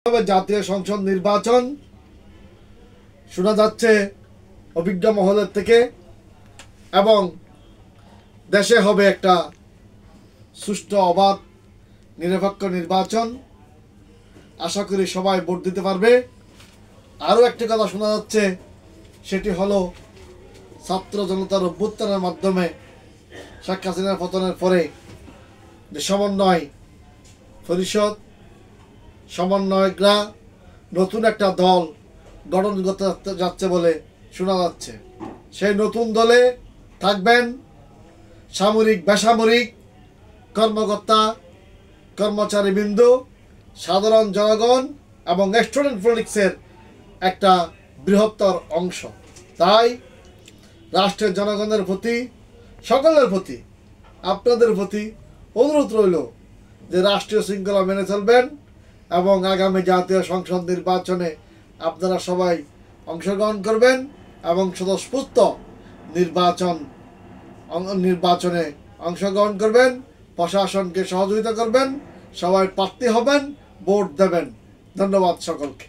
জাতীয় সংসদ নির্বাচন শোনা যাচ্ছে অভিজ্ঞ মহলের থেকে, এবং দেশে হবে একটা সুষ্ঠু অবাধ নিরপেক্ষ নির্বাচন। আশা করি সবাই ভোট দিতে পারবে। আরও একটি কথা শোনা যাচ্ছে, সেটি হলো ছাত্র জনতার অভ্যুত্থানের মাধ্যমে শেখ হাসিনার পতনের পরে যে সমন্বয় পরিষদ, সমন্বয়করা নতুন একটা দল গঠন করতে যাচ্ছে বলে শোনা যাচ্ছে। সেই নতুন দলে থাকবেন সামরিক বেসামরিক কর্মকর্তা কর্মচারীবৃন্দ, সাধারণ জনগণ এবং স্টুডেন্ট পলিটিক্সের একটা বৃহত্তর অংশ। তাই রাষ্ট্রের জনগণের প্রতি, সকলের প্রতি, আপনাদের প্রতি অনুরোধ রইল যে রাষ্ট্রীয় শৃঙ্খলা মেনে চলবেন এবং আগামী জাতীয় সংসদ নির্বাচনে আপনারা সবাই অংশগ্রহণ করবেন এবং স্বতঃস্ফূর্ত নির্বাচনে অংশগ্রহণ করবেন, প্রশাসনকে সহযোগিতা করবেন, সবাই প্রার্থী হবেন, ভোট দেবেন। ধন্যবাদ সকলকে।